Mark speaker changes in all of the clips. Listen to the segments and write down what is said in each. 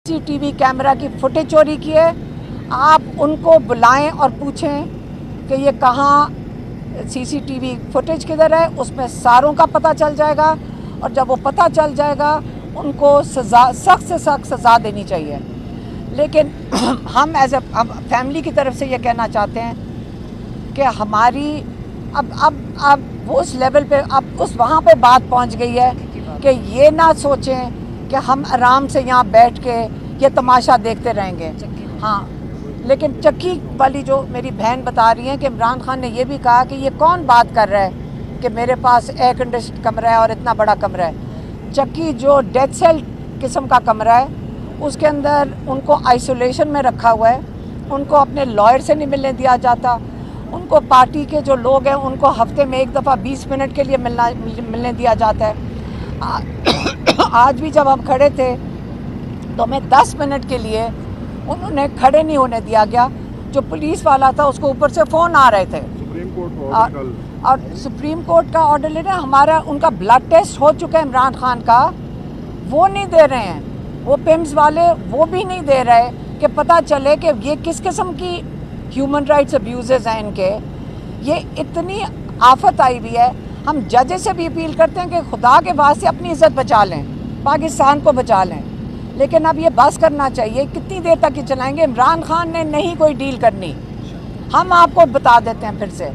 Speaker 1: CCTV camera की footage चोरी की है, आप उनको बुलाएं और पूछें कि ये कहाँ CCTV फुटेज किधर है, उसमें सारों का पता चल जाएगा। और जब वो पता चल जाएगा उनको सज़ा, सख्त से सख्त सज़ा देनी चाहिए। लेकिन हम एज ए फैमिली की तरफ से ये कहना चाहते हैं कि हमारी अब वो उस लेवल पे, अब उस वहाँ पे बात पहुँच गई है कि ये ना सोचें कि हम आराम से यहाँ बैठ के ये तमाशा देखते रहेंगे। हाँ, लेकिन चक्की वाली जो मेरी बहन बता रही है कि इमरान खान ने ये भी कहा कि ये कौन बात कर रहा है कि मेरे पास एयर कंडीशन कमरा है और इतना बड़ा कमरा है। चक्की जो डेथ सेल किस्म का कमरा है, उसके अंदर उनको आइसोलेशन में रखा हुआ है, उनको अपने लॉयर से नहीं मिलने दिया जाता, उनको पार्टी के जो लोग हैं उनको हफ्ते में एक दफ़ा 20 मिनट के लिए मिलने दिया जाता है। आज भी जब हम खड़े थे तो हमें 10 मिनट के लिए उन्होंने खड़े नहीं होने दिया गया। जो पुलिस वाला था उसको ऊपर से फ़ोन आ रहे थे, और सुप्रीम कोर्ट का ऑर्डर ले रहे हैं। हमारा उनका ब्लड टेस्ट हो चुका है इमरान खान का, वो नहीं दे रहे हैं। वो पिम्स वाले वो भी नहीं दे रहे कि पता चले कि ये किस किस्म की ह्यूमन राइट्स अब्यूज़ हैं इनके। ये इतनी आफत आई हुई है। हम जजेस से भी अपील करते हैं कि खुदा के वास्ते अपनी इज़्ज़त बचा लें, पाकिस्तान को बचा लें। लेकिन अब ये बस करना चाहिए, कितनी देर तक ये चलाएंगे। इमरान खान ने नहीं कोई डील करनी, हम आपको बता देते हैं फिर से,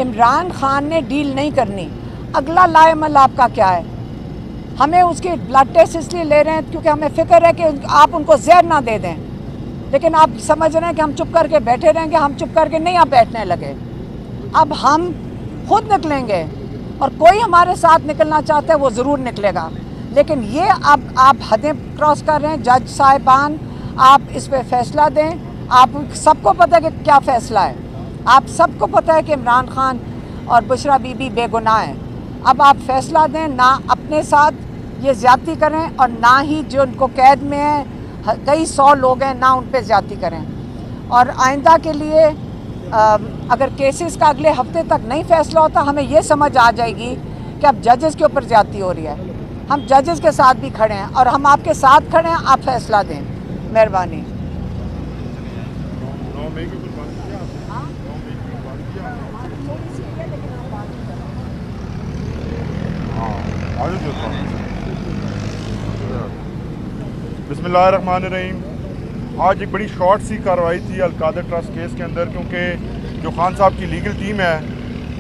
Speaker 1: इमरान खान ने डील नहीं करनी। अगला लाएमल आपका क्या है? हमें उसके ब्लड टेस्ट इसलिए ले रहे हैं क्योंकि हमें फ़िक्र है कि आप उनको जहर ना दे दें। लेकिन आप समझ रहे हैं कि हम चुप करके बैठे रहेंगे। हम चुप करके नहीं आप बैठने लगे, अब हम खुद निकलेंगे, और कोई हमारे साथ निकलना चाहता है वो ज़रूर निकलेगा। लेकिन ये अब आप हदें क्रॉस कर रहे हैं। जज साहिबान, आप इस पर फैसला दें। आप सबको पता है कि क्या फ़ैसला है, आप सबको पता है कि इमरान खान और बुशरा बीबी बेगुनाह हैं। अब आप फैसला दें, ना अपने साथ ये ज़्यादती करें और ना ही जो उनको कैद में हैं, कई 100 लोग हैं, ना उन पर ज़्यादती करें। और आइंदा के लिए अगर केसेस का अगले हफ्ते तक नहीं फ़ैसला होता, हमें ये समझ आ जाएगी कि अब जजेस के ऊपर ज़्यादती हो रही है। हम जजेस के साथ भी खड़े हैं और हम आपके साथ खड़े हैं, आप फैसला दें, मेहरबानी।
Speaker 2: बिस्मिल्लाहिर्रहमानिर्रहीम। आज एक बड़ी शॉर्ट सी कार्रवाई थी अलकादर ट्रस्ट केस के अंदर, क्योंकि जो खान साहब की लीगल टीम है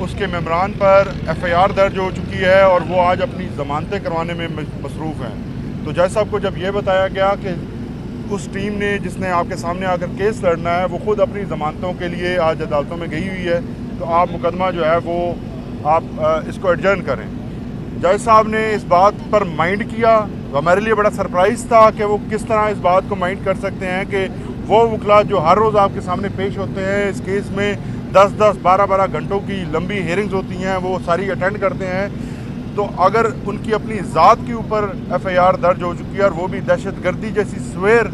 Speaker 2: उसके मेम्बरान पर FIR दर्ज हो चुकी है और वो आज अपनी ज़मानतें करवाने में मसरूफ़ हैं। तो जज साहब को जब ये बताया गया कि उस टीम ने जिसने आपके सामने आकर केस लड़ना है वो ख़ुद अपनी ज़मानतों के लिए आज अदालतों में गई हुई है, तो आप मुकदमा जो है वो आप इसको एडजर्न करें। जज साहब ने इस बात पर माइंड किया। हमारे लिए बड़ा सरप्राइज़ था कि वो किस तरह इस बात को माइंड कर सकते हैं कि वो वकला जो हर रोज़ आपके सामने पेश होते हैं इस केस में 10-10, 12-12 घंटों की लंबी हेयरिंग्स होती हैं, वो सारी अटेंड करते हैं। तो अगर उनकी अपनी ज़ात के ऊपर FIR दर्ज हो चुकी है और वो भी दहशतगर्दी जैसी स्वेर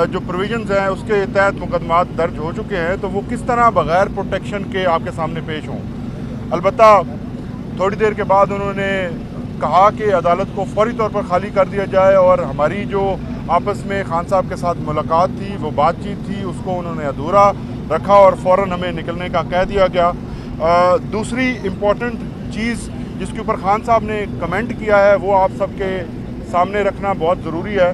Speaker 2: जो प्रोविजंस हैं उसके तहत मुकदमात दर्ज हो चुके हैं, तो वो किस तरह बग़ैर प्रोटेक्शन के आपके सामने पेश हों। अलबत्ता थोड़ी देर के बाद उन्होंने कहा कि अदालत को फौरी तौर पर खाली कर दिया जाए, और हमारी जो आपस में खान साहब के साथ मुलाकात थी, वो बातचीत थी, उसको उन्होंने अधूरा रखा और फ़ौरन हमें निकलने का कह दिया गया। दूसरी इम्पॉर्टेंट चीज़ जिसके ऊपर खान साहब ने कमेंट किया है वो आप सबके सामने रखना बहुत ज़रूरी है।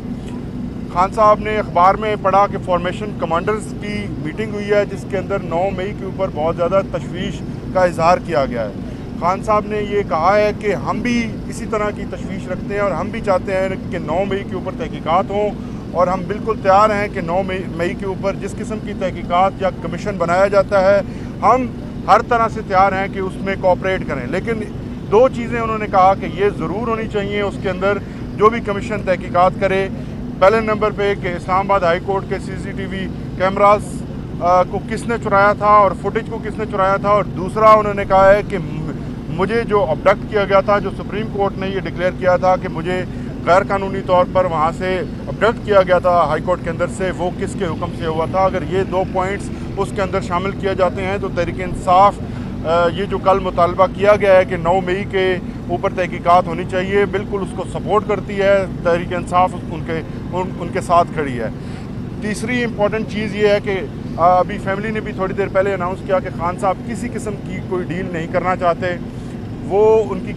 Speaker 2: खान साहब ने अखबार में पढ़ा कि फॉर्मेशन कमांडर्स की मीटिंग हुई है जिसके अंदर 9 मई के ऊपर बहुत ज़्यादा तशवीश का इजहार किया गया है। खान साहब ने ये कहा है कि हम भी इसी तरह की तशवीश रखते हैं और हम भी चाहते हैं कि 9 मई के ऊपर तहकीकात हों, और हम बिल्कुल तैयार हैं कि 9 मई के ऊपर जिस किस्म की तहकीकात या कमीशन बनाया जाता है हम हर तरह से तैयार हैं कि उसमें कोऑपरेट करें। लेकिन 2 चीज़ें उन्होंने कहा कि ये ज़रूर होनी चाहिए उसके अंदर जो भी कमीशन तहकीकात करे। पहले नंबर पे कि इस्लामाबाद हाई कोर्ट के CCTV कैमरास को किसने चुराया था और फुटेज को किसने चुराया था, और दूसरा उन्होंने कहा है कि मुझे जो अबडक्ट किया गया था, जो सुप्रीम कोर्ट ने ये डिक्लेयर किया था कि मुझे गैर कानूनी तौर पर वहाँ से अबडक्ट किया गया था हाई कोर्ट के अंदर से, वो किसके हुक्म से हुआ था। अगर ये 2 पॉइंट्स उसके अंदर शामिल किए जाते हैं तो तहरीक इंसाफ ये जो कल मुतालबा किया गया है कि 9 मई के اوپر تحقیقات ہونی چاہیے، بالکل اس کو سپورٹ کرتی ہے، تحریک انصاف ان کے ساتھ کھڑی ہے۔ تیسری امپورٹنٹ چیز یہ ہے کہ ابھی فیملی نے بھی تھوڑی دیر پہلے اناؤنس کیا کہ خان صاحب کسی قسم کی کوئی ڈیل نہیں کرنا چاہتے، وہ ان کی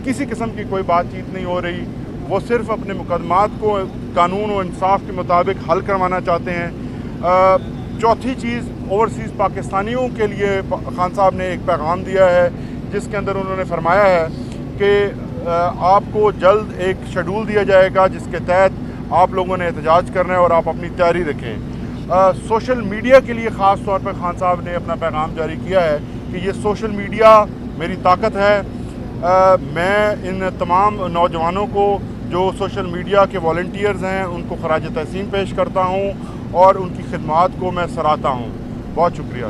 Speaker 2: کسی قسم کی کوئی بات چیت نہیں ہو رہی، وہ صرف اپنے مقدمات کو قانون و انصاف کے مطابق حل کروانا چاہتے ہیں۔ چوتھی چیز، اوورسیز پاکستانیوں کے لیے خان صاحب نے ایک پیغام دیا ہے جس کے اندر انہوں نے فرمایا ہے کہ آپ کو جلد ایک شیڈول دیا جائے گا جس کے تحت آپ لوگوں نے احتجاج کرنا ہے اور آپ اپنی تیاری رکھیں۔ سوشل میڈیا کے لیے خاص طور پر خان صاحب نے اپنا پیغام جاری کیا ہے کہ یہ سوشل میڈیا میری طاقت ہے۔ میں ان تمام نوجوانوں کو جو سوشل میڈیا کے والنٹیئرز ہیں ان کو خراج تحسین پیش کرتا ہوں اور ان کی خدمات کو میں سراہتا ہوں۔ بہت شکریہ۔